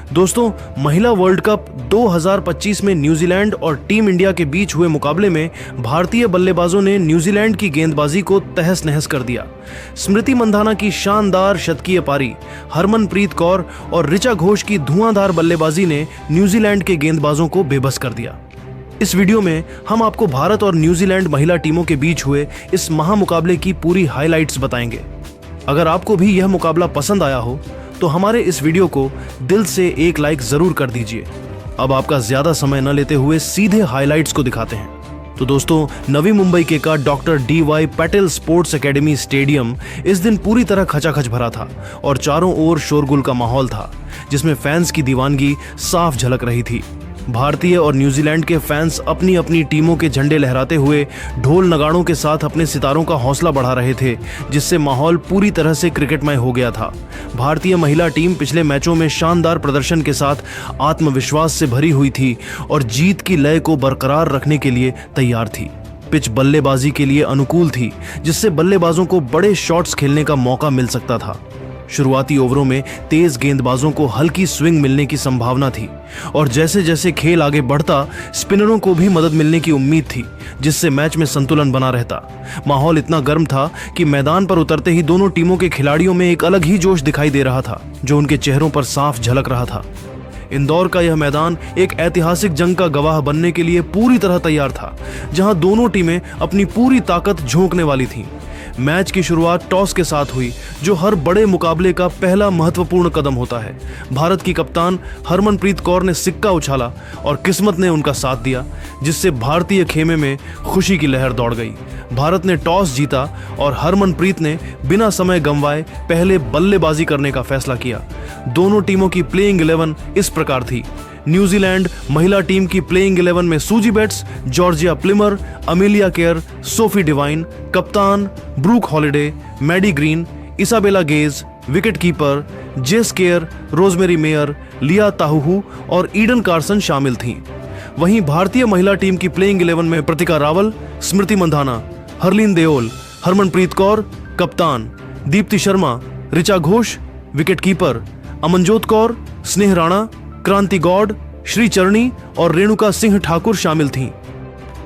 दोस्तों, महिला world cup 2025 में न्यूजीलैंड और टीम इंडिया के बीच हुए मुकाबले में भारतीय बल्लेबाजों ने न्यूजीलैंड की गेंदबाजी को तहस नहस कर दिया। स्मृति मंधाना की शानदार शतकीय पारी, हरमनप्रीत कौर और ऋचा घोष की धुआंधार बल्लेबाजी ने न्यूजीलैंड के गेंदबाजों को बेबस कर दिया। इस वीडियो में हम आपको भारत और न्यूजीलैंड महिला टीमों के बीच हुए इस महामुकाबले की पूरी हाइलाइट्स बताएंगे। अगर आपको भी यह मुकाबला पसंद आया हो तो हमारे इस वीडियो को दिल से एक लाइक जरूर कर दीजिए। अब आपका ज्यादा समय न लेते हुए सीधे हाइलाइट्स को दिखाते हैं। तो दोस्तों, नवी मुंबई के का doctor DY Patel sports academy stadium इस दिन पूरी तरह खचाखच भरा था और चारों ओर शोरगुल का माहौल था, जिसमें फैंस की दीवानगी साफ झलक रही थी। भारतीय और न्यूजीलैंड के फैंस अपनी अपनी टीमों के झंडे लहराते हुए ढोल नगाड़ों के साथ अपने सितारों का हौसला बढ़ा रहे थे, जिससे माहौल पूरी तरह से क्रिकेटमय हो गया था। भारतीय महिला टीम पिछले मैचों में शानदार प्रदर्शन के साथ आत्मविश्वास से भरी हुई थी और जीत की लय को बरकरार रखने के लिए तैयार थी। पिच बल्लेबाजी के लिए अनुकूल थी, जिससे बल्लेबाजों को बड़े शॉट्स खेलने का मौका मिल सकता था। शुरुआती ओवरों में तेज गेंदबाजों को हल्की स्विंग मिलने की संभावना थी और जैसे जैसे खेल आगे बढ़ता, स्पिनरों को भी मदद मिलने की उम्मीद थी, जिससे मैच में संतुलन बना रहता। माहौल इतना गर्म था कि मैदान पर उतरते ही दोनों टीमों के खिलाड़ियों में एक अलग ही जोश दिखाई दे रहा था, जो उनके चेहरों पर साफ झलक रहा था। इंदौर का यह मैदान एक ऐतिहासिक जंग का गवाह बनने के लिए पूरी तरह तैयार था, जहां दोनों टीमें अपनी पूरी ताकत झोंकने वाली थीं। मैच की शुरुआत टॉस के साथ हुई, जो हर बड़े मुकाबले का पहला महत्वपूर्ण कदम होता है। भारत की कप्तान हरमनप्रीत कौर ने सिक्का उछाला और किस्मत ने उनका साथ दिया, जिससे भारतीय खेमे में खुशी की लहर दौड़ गई। भारत ने टॉस जीता और हरमनप्रीत ने बिना समय गंवाए पहले बल्लेबाजी करने का फैसला किया। दोनों टीमों की प्लेइंग 11 इस प्रकार थी। न्यूजीलैंड महिला टीम की प्लेइंग 11 में Suzie Bates, Georgia Plimmer, Amelia Kerr, Sophie Devine, कप्तान Brooke Halliday, Maddy Green, Isabella Gaze, wicketkeeper Jess Kerr, Rosemary Mair, Lea Tahuhu और ईडन कार्सन शामिल थीं। वहीं भारतीय महिला टीम की प्लेइंग 11 में प्रतिका रावल, स्मृति मंधाना, हरलीन देओल, हरमनप्रीत कौर, कप्तान दीप्ति शर्मा, ऋचा घोष, विकेट कीपर अमनजोत कौर, स्नेह राणा, क्रांति गौड़, श्री चरणी और रेणुका सिंह ठाकुर शामिल थीं।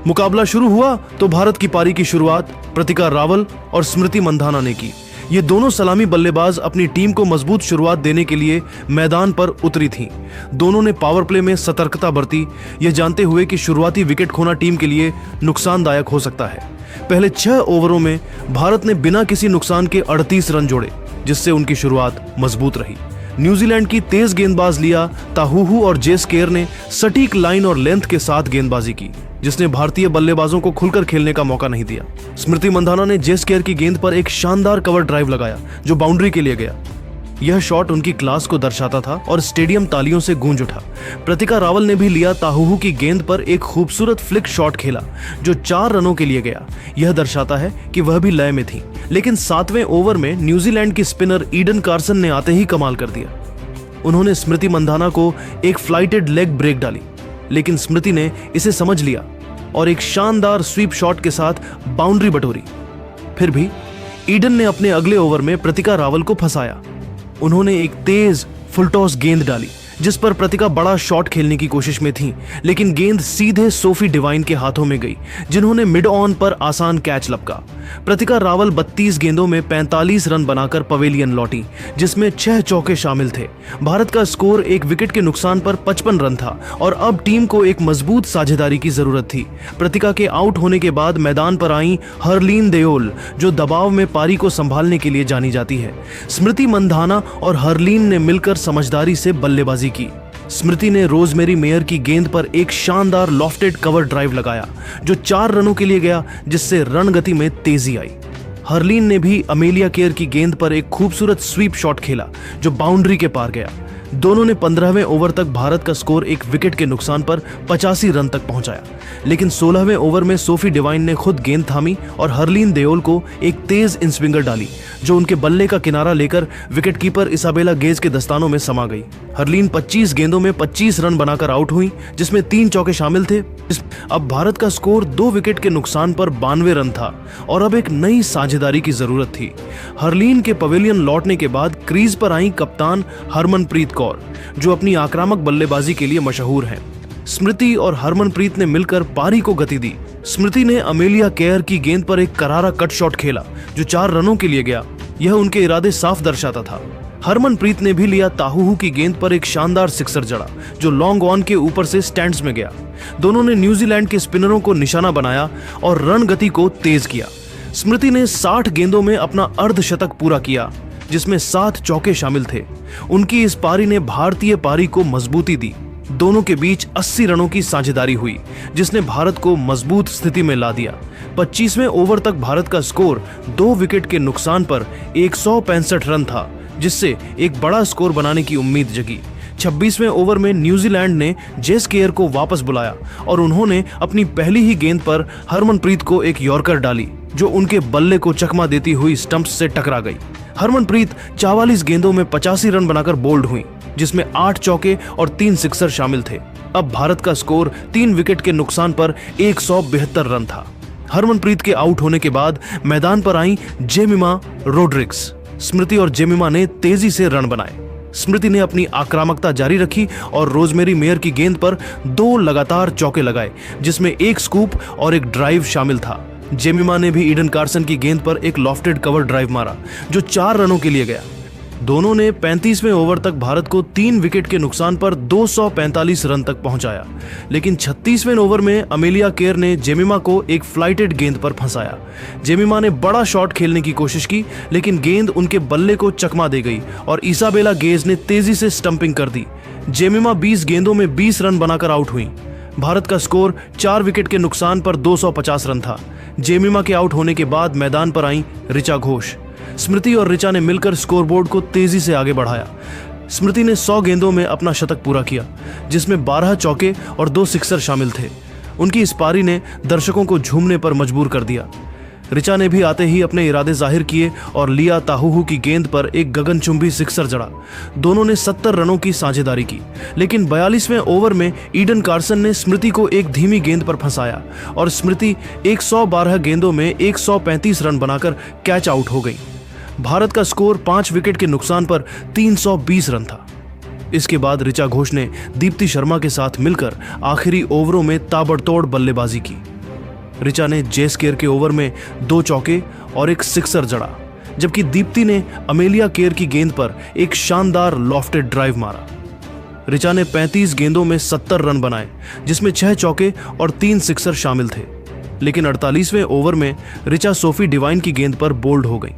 मुकाबला शुरू हुआ तो भारत की पारी की शुरुआत प्रतिका रावल और स्मृति मंधाना ने की। ये दोनों सलामी बल्लेबाज अपनी टीम को मजबूत शुरुआत देने के लिए मैदान पर उतरी थीं। दोनों ने पावर प्ले में सतर्कता बरती, यह जानते हुए कि शुरुआती विकेट खोना टीम के लिए नुकसानदायक हो सकता है। पहले 6 ओवरों में भारत ने बिना किसी नुकसान के 38 रन जोड़े, जिससे उनकी शुरुआत मजबूत रही। न्यूजीलैंड की तेज गेंदबाज लिया ताहूहू और जेस केयर ने सटीक लाइन और लेंथ के साथ गेंदबाजी की, जिसने भारतीय बल्लेबाजों को खुलकर खेलने का मौका नहीं दिया। स्मृति मंधाना ने जेस केयर की गेंद पर एक शानदार कवर ड्राइव लगाया, जो बाउंड्री के लिए गया। यह शॉट उनकी क्लास को दर्शाता था और स्टेडियम तालियों से गूंज उठा। प्रतिका रावल ने भी लिया ताहूहू की गेंद पर एक खूबसूरत फ्लिक शॉट खेला, जो 4 रनों के लिए गया। यह दर्शाता है कि वह भी लय में थी। लेकिन 7वें ओवर में न्यूजीलैंड की स्पिनर ईडन कार्सन ने आते ही कमाल कर दिया। उन्होंने स्मृति मंधाना को एक फ्लाइटेड लेग ब्रेक डाली, लेकिन स्मृति ने इसे समझ लिया और एक शानदार स्वीप शॉट के साथ बाउंड्री बटोरी। फिर भी ईडन ने अपने अगले ओवर में प्रतिका रावल को फंसाया। उन्होंने एक तेज फुलटॉस गेंद डाली, जिस पर प्रतिका बड़ा शॉट खेलने की कोशिश में थी, लेकिन गेंद सीधे सोफी डिवाइन के हाथों में गई, जिन्होंने मिड ऑन पर आसान कैच लपका। प्रतिका रावल 32 गेंदों में 45 रन बनाकर पवेलियन लौटी, जिसमें 6 चौके शामिल थे। भारत का स्कोर एक विकेट के नुकसान पर 55 रन था और अब टीम को एक मजबूत साझेदारी की जरूरत थी। प्रतिका के आउट होने के बाद मैदान पर आई हरलीन देओल, जो दबाव में पारी को संभालने के लिए जानी जाती है। स्मृति मंधाना और हरलीन ने मिलकर समझदारी से बल्लेबाजी की। स्मृति ने रोजमेरी मेयर की गेंद पर एक शानदार लॉफ्टेड कवर ड्राइव लगाया, जो 4 रनों के लिए गया, जिससे रन गति में तेजी आई। हरलीन ने भी अमेलिया केयर की गेंद पर एक खूबसूरत स्वीप शॉट खेला, जो बाउंड्री के पार गया। दोनों ने 15वें ओवर तक भारत का स्कोर एक विकेट के नुकसान पर 85 रन तक पहुंचाया, लेकिन 16वें ओवर में सोफी डिवाइन ने खुद गेंद थामी और हरलीन देओल को एक तेज इनस्विंगर डाली, जो उनके बल्ले का किनारा लेकर विकेटकीपर इसाबेला गेज के दस्तानों में समा गई। हरलीन 25 गेंदों में 25 रन बनाकर आउट हुई, जिसमें 3 चौके शामिल थे। अब भारत का स्कोर 2 विकेट के नुकसान पर 92 रन था और अब एक नई साझेदारी की जरूरत थी। हरलीन के पवेलियन लौटने के बाद क्रीज पर आई कप्तान हरमनप्रीत कौर, जो अपनी आक्रामक बल्लेबाजी के लिए मशहूर हैं। स्मृति और हरमनप्रीत ने मिलकर पारी को गति दी। स्मृति ने अमेलिया केयर की गेंद पर एक करारा कट शॉट खेला जो 4 रनों के लिए गया। यह उनके इरादे साफ दर्शाता था। हरमनप्रीत ने भी लिया ताहूहू की गेंद पर एक शानदार सिक्सर जड़ा जो लॉन्ग ऑन के ऊपर से स्टैंड्स में गया। दोनों ने न्यूजीलैंड के स्पिनरों को निशाना बनाया और रन गति को तेज किया। स्मृति ने 60 गेंदों में अपना अर्धशतक पूरा किया, जिसमें 7 चौके शामिल थे। उनकी इस पारी ने भारतीय पारी को मजबूती दी। दोनों के बीच 80 रनों की साझेदारी हुई, जिसने भारत को मजबूत स्थिति में ला दिया। 25वें ओवर तक भारत का स्कोर 2 विकेट के नुकसान पर 165 रन था, जिससे एक बड़ा स्कोर बनाने की उम्मीद जगी। 26वें ओवर में न्यूजीलैंड ने जेस केयर को वापस बुलाया और उन्होंने अपनी पहली ही गेंद पर हरमनप्रीत को एक यॉर्कर डाली जो उनके बल्ले को चकमा देती हुई स्टंप्स से टकरा गई। हरमनप्रीत 44 गेंदों में 85 रन बनाकर बोल्ड हुई, जिसमें 8 चौके और 3 सिक्सर शामिल थे। अब भारत का स्कोर 3 विकेट के नुकसान पर 172 रन था। हरमनप्रीत के आउट होने के बाद मैदान पर आई जेमिमा रोड्रिग्स। स्मृति और जेमिमा ने तेजी से रन बनाए। स्मृति ने अपनी आक्रामकता जारी रखी और रोजमेरी मेयर की गेंद पर 2 लगातार चौके लगाए, जिसमें 1 स्कूप और 1 ड्राइव शामिल था। जेमिमा ने भी ईडन कार्सन की गेंद पर एक लॉफ्टेड कवर ड्राइव मारा जो 4 रनों के लिए गया। दोनों ने 35वें ओवर तक भारत को 3 विकेट के नुकसान पर 245 रन तक पहुंचाया, लेकिन 36वें ओवर में अमेलिया केयर ने जेमिमा को एक फ्लाइटेड गेंद पर फंसाया। जेमिमा ने बड़ा शॉट खेलने की कोशिश की, लेकिन गेंद उनके बल्ले को चकमा दे गई और इसाबेला गेज ने तेजी से स्टंपिंग कर दी। जेमिमा 20 गेंदों में 20 रन बनाकर आउट हुई। भारत का स्कोर 4 विकेट के नुकसान पर 250 रन था। जेमिमा के आउट होने के बाद मैदान पर आई ऋचा घोष। स्मृति और ऋचा ने मिलकर स्कोरबोर्ड को तेजी से आगे बढ़ाया। स्मृति ने 100 गेंदों में अपना शतक पूरा किया, जिसमें 12 चौके और 2 सिक्सर शामिल थे। उनकी इस पारी ने दर्शकों को झूमने पर मजबूर कर दिया। ऋचा ने भी आते ही अपने इरादे जाहिर किए और लिया ताहूहू की गेंद पर एक गगनचुंबी सिक्सर जड़ा। दोनों ने 70 रनों की साझेदारी की, लेकिन 42वें ओवर में ईडन कार्सन ने स्मृति को एक धीमी गेंद पर फंसाया और स्मृति 112 गेंदों में 135 रन बनाकर कैच आउट हो गई। भारत का स्कोर 5 विकेट के नुकसान पर 320 रन था। इसके बाद ऋचा घोष ने दीप्ति शर्मा के साथ मिलकर आखिरी ओवरों में ताबड़तोड़ बल्लेबाजी की। ऋचा ने जेस केयर के ओवर में 2 चौके और 1 सिक्सर जड़ा, जबकि दीप्ति ने अमेलिया केयर की गेंद पर एक शानदार लॉफ्टेड ड्राइव मारा। ऋचा ने 35 गेंदों में 70 रन बनाए, जिसमें 6 चौके और 3 सिक्सर शामिल थे, लेकिन 48वें ओवर में ऋचा सोफी डिवाइन की गेंद पर बोल्ड हो गई।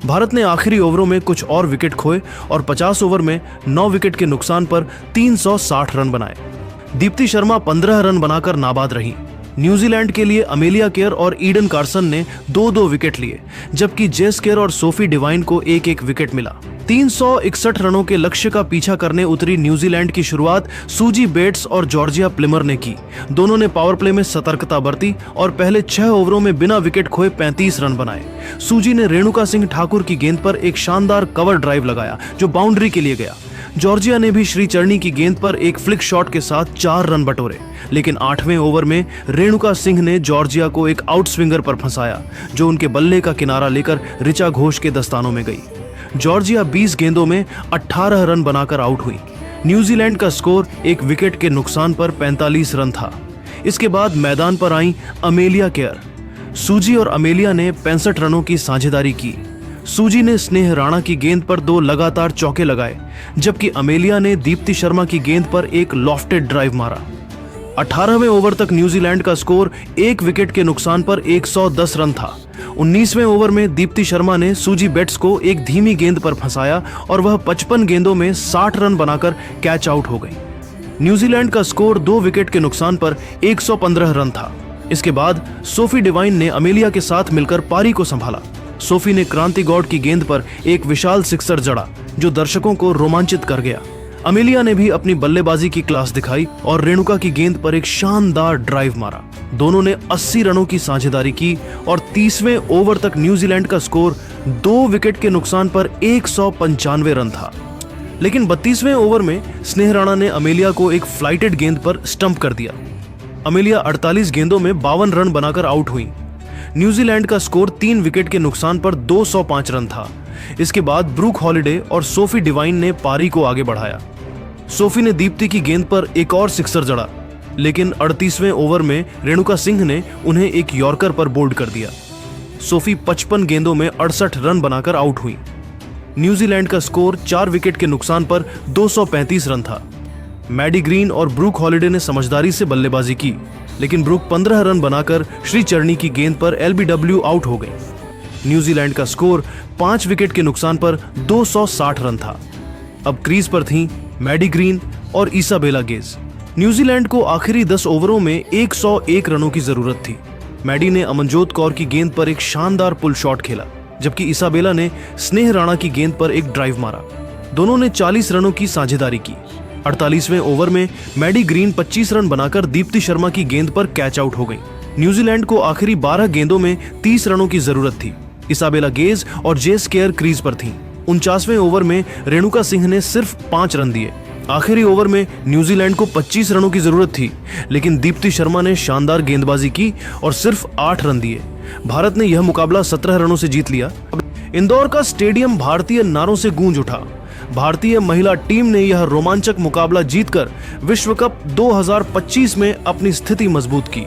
भारत ने आखिरी ओवरों में कुछ और विकेट खोए और 50 ओवर में 9 विकेट के नुकसान पर 360 रन बनाए। दीप्ति शर्मा 15 रन बनाकर नाबाद रही। न्यूजीलैंड के लिए अमेलिया केयर और ईडन कार्सन ने 2-2 विकेट लिए, जबकि जेस केयर और सोफी डिवाइन को 1-1 विकेट मिला। 361 रनों के लक्ष्य का पीछा करने उतरी न्यूजीलैंड की शुरुआत सूजी बेट्स और जॉर्जिया प्लिमर ने की। दोनों ने पावर प्ले में सतर्कता बरती और पहले 6 ओवरों में बिना विकेट खोए 35 रन बनाए। सूजी ने रेणुका सिंह ठाकुर की गेंद पर एक शानदार कवर ड्राइव लगाया जो बाउंड्री के लिए गया। जॉर्जिया ने भी श्री चरणी की गेंद पर एक फ्लिक शॉट के साथ 4 रन बटोरे, लेकिन 8वें ओवर में रेणुका सिंह ने जॉर्जिया को एक आउट स्विंगर पर फंसाया जो उनके बल्ले का किनारा लेकर ऋचा घोष के दस्तानों में गई। जॉर्जिया 20 गेंदों में 18 रन बनाकर आउट हुई। न्यूजीलैंड का स्कोर 1 विकेट के नुकसान पर 45 रन था। इसके बाद मैदान पर आई अमेलिया केयर। सूजी और अमेलिया ने 65 रनों की साझेदारी की। सूजी ने स्नेह राणा की गेंद पर 2 लगातार चौके लगाए, जबकि अमेलिया ने दीप्ति शर्मा की गेंद पर एक लॉफ्टेड ड्राइव मारा। 18वें ओवर तक न्यूजीलैंड का स्कोर 1 विकेट के नुकसान पर 110 रन था। 19वें ओवर में दीप्ति शर्मा ने सूजी बेट्स को एक धीमी गेंद पर फंसाया और वह 55 गेंदों में 60 रन बनाकर कैच आउट हो गई। न्यूजीलैंड का स्कोर 2 विकेट के नुकसान पर 115 रन था। इसके बाद सोफी डिवाइन ने अमेलिया के साथ मिलकर पारी को संभाला। सोफी ने क्रांति गौड़ की गेंद पर एक विशाल सिक्सर जड़ा जो दर्शकों को रोमांचित कर गया। अमेलिया ने भी अपनी बल्लेबाजी की क्लास दिखाई और रेणुका की गेंद पर एक शानदार ड्राइव मारा। दोनों ने 80 रनों की साझेदारी की और 30वें ओवर तक न्यूजीलैंड का स्कोर 2 विकेट के नुकसान पर 195 रन था। लेकिन 32वें ओवर में स्नेह राणा ने अमेलिया को एक फ्लाइटेड गेंद पर स्टंप कर दिया। अमेलिया 48 गेंदों में 52 रन बनाकर आउट हुई। न्यूजीलैंड का स्कोर 3 विकेट के नुकसान पर 205 रन था। इसके बाद ब्रूक हॉलिडे और सोफी डिवाइन ने पारी को आगे बढ़ाया। सोफी ने दीप्ति की गेंद पर एक और सिक्सर जड़ा, लेकिन 38वें ओवर में रेणुका सिंह ने उन्हें एक यॉर्कर पर बोल्ड कर दिया। सोफी 55 गेंदों में 68 रन बनाकर आउट हुई। न्यूजीलैंड का स्कोर 4 विकेट के नुकसान पर 235 रन था। मैडी ग्रीन और ब्रूक हॉलिडे ने समझदारी से बल्लेबाजी की, लेकिन ब्रूक 15 रन बनाकर श्रीचरणी की गेंद पर एलबीडब्ल्यू आउट हो गए। न्यूजीलैंड का स्कोर 5 विकेट के नुकसान पर 260 रन था। अब क्रीज पर थीं मैडी ग्रीन और इसाबेला गेज। न्यूजीलैंड को आखिरी 10 ओवरों में 101 रनों की जरूरत थी। मैडी ने अमनजोत कौर की गेंद पर एक शानदार पुल शॉट खेला, जबकि इसाबेला ने स्नेह राणा की गेंद पर एक ड्राइव मारा। दोनों ने 40 रनों की साझेदारी की। 48वें ओवर में मैडी ग्रीन 25 रन बनाकर दीप्ति शर्मा की गेंद पर कैच आउट हो गई। न्यूजीलैंड को आखिरी 12 गेंदों में 30 रनों की जरूरत थी। इसाबेला गेज और जेस केयर क्रीज पर थीं। 49वें ओवर में रेणुका सिंह ने सिर्फ 5 रन दिए। आखिरी ओवर में न्यूजीलैंड को 25 रनों की जरूरत थी, लेकिन दीप्ति शर्मा ने शानदार गेंदबाजी की और सिर्फ 8 रन दिए। भारत ने यह मुकाबला 17 रनों से जीत लिया। इंदौर का स्टेडियम भारतीय नारों से गूंज उठा। भारतीय महिला टीम ने यह रोमांचक मुकाबला जीतकर विश्व कप 2025 में अपनी स्थिति मजबूत की।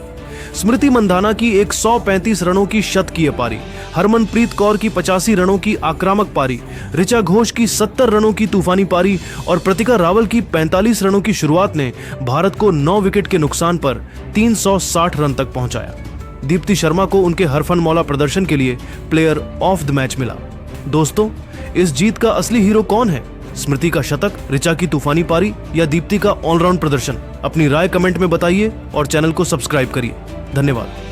स्मृति मंधाना की 135 रनों की शतकीय पारी, हरमनप्रीत कौर की 85 रनों की आक्रामक पारी, ऋचा घोष की 70 रनों की तूफानी पारी और प्रतिका रावल की 45 रनों की शुरुआत ने भारत को 9 विकेट के नुकसान पर 360 रन तक पहुंचाया। दीप्ति शर्मा को उनके हरफन मौला प्रदर्शन के लिए प्लेयर ऑफ द मैच मिला। दोस्तों, इस जीत का असली हीरो कौन है? स्मृति का शतक, ऋचा की तूफानी पारी या दीप्ति का ऑलराउंड प्रदर्शन? अपनी राय कमेंट में बताइए और चैनल को सब्सक्राइब करिए। धन्यवाद।